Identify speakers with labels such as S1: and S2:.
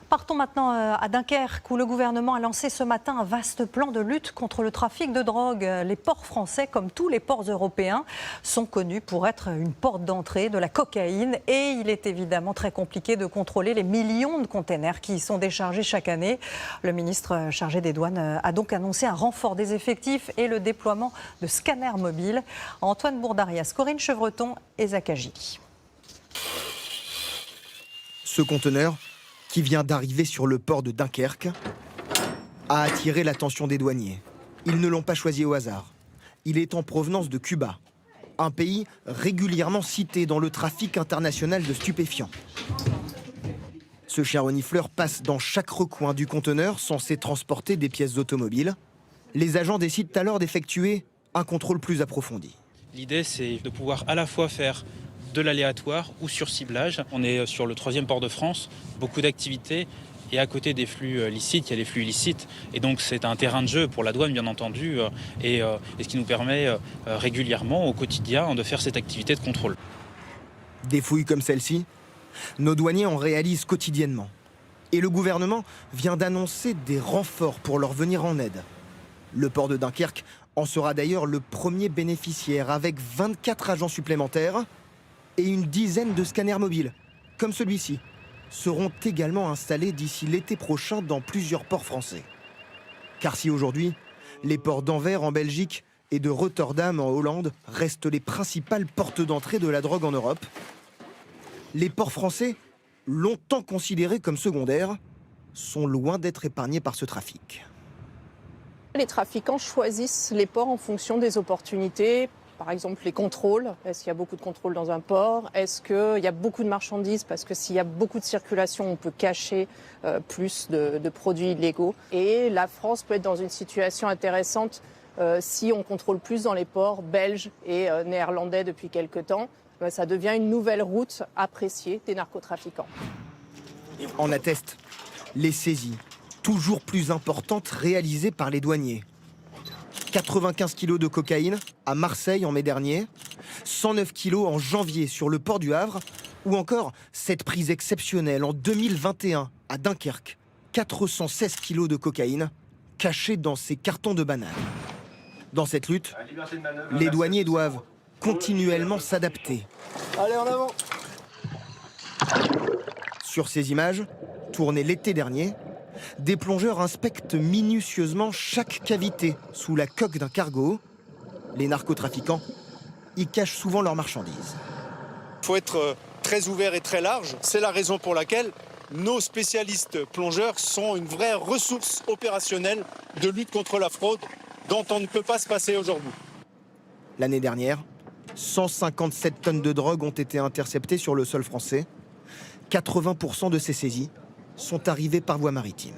S1: Partons maintenant à Dunkerque, où le gouvernement a lancé ce matin un vaste plan de lutte contre le trafic de drogue. Les ports français, comme tous les ports européens, sont connus pour être une porte d'entrée de la cocaïne. Et il est évidemment très compliqué de contrôler les millions de containers qui y sont déchargés chaque année. Le ministre chargé des douanes a donc annoncé un renfort des effectifs et le déploiement de scanners mobiles. Antoine Bourdarias, Corinne Chevreton et Zach Agili.
S2: Ce conteneur, qui vient d'arriver sur le port de Dunkerque, a attiré l'attention des douaniers. Ils ne l'ont pas choisi au hasard. Il est en provenance de Cuba, un pays régulièrement cité dans le trafic international de stupéfiants. Ce chien renifleur passe dans chaque recoin du conteneur censé transporter des pièces automobiles. Les agents décident alors d'effectuer un contrôle plus approfondi.
S3: L'idée, c'est de pouvoir à la fois faire de l'aléatoire ou sur ciblage. On est sur le 3e port de France, beaucoup d'activités. Et à côté des flux licites, il y a les flux illicites. Et donc c'est un terrain de jeu pour la douane, bien entendu, et ce qui nous permet régulièrement, au quotidien, de faire cette activité de contrôle.
S2: Des fouilles comme celle-ci, nos douaniers en réalisent quotidiennement. Et le gouvernement vient d'annoncer des renforts pour leur venir en aide. Le port de Dunkerque en sera d'ailleurs le premier bénéficiaire, avec 24 agents supplémentaires et une dizaine de scanners mobiles, comme celui-ci, seront également installés d'ici l'été prochain dans plusieurs ports français. Car si aujourd'hui, les ports d'Anvers en Belgique et de Rotterdam en Hollande restent les principales portes d'entrée de la drogue en Europe, les ports français, longtemps considérés comme secondaires, sont loin d'être épargnés par ce trafic.
S4: Les trafiquants choisissent les ports en fonction des opportunités. Par exemple, les contrôles. Est-ce qu'il y a beaucoup de contrôles dans un port? Est-ce qu'il y a beaucoup de marchandises? Parce que s'il y a beaucoup de circulation, on peut cacher plus de produits illégaux. Et la France peut être dans une situation intéressante si on contrôle plus dans les ports belges et néerlandais depuis quelque temps. Ça devient une nouvelle route appréciée des narcotrafiquants.
S2: En attestent les saisies, toujours plus importantes, réalisées par les douaniers. 95 kilos de cocaïne à Marseille en mai dernier, 109 kilos en janvier sur le port du Havre, ou encore cette prise exceptionnelle en 2021 à Dunkerque, 416 kilos de cocaïne cachée dans ces cartons de bananes. Dans cette lutte, les douaniers doivent continuellement s'adapter.
S5: Allez, en avant!
S2: Sur ces images, tournées l'été dernier, des plongeurs inspectent minutieusement chaque cavité sous la coque d'un cargo. Les narcotrafiquants y cachent souvent leurs marchandises.
S5: Il faut être très ouvert et très large. C'est la raison pour laquelle nos spécialistes plongeurs sont une vraie ressource opérationnelle de lutte contre la fraude dont on ne peut pas se passer aujourd'hui.
S2: L'année dernière, 157 tonnes de drogue ont été interceptées sur le sol français. 80% de ces saisies sont arrivées par voie maritime.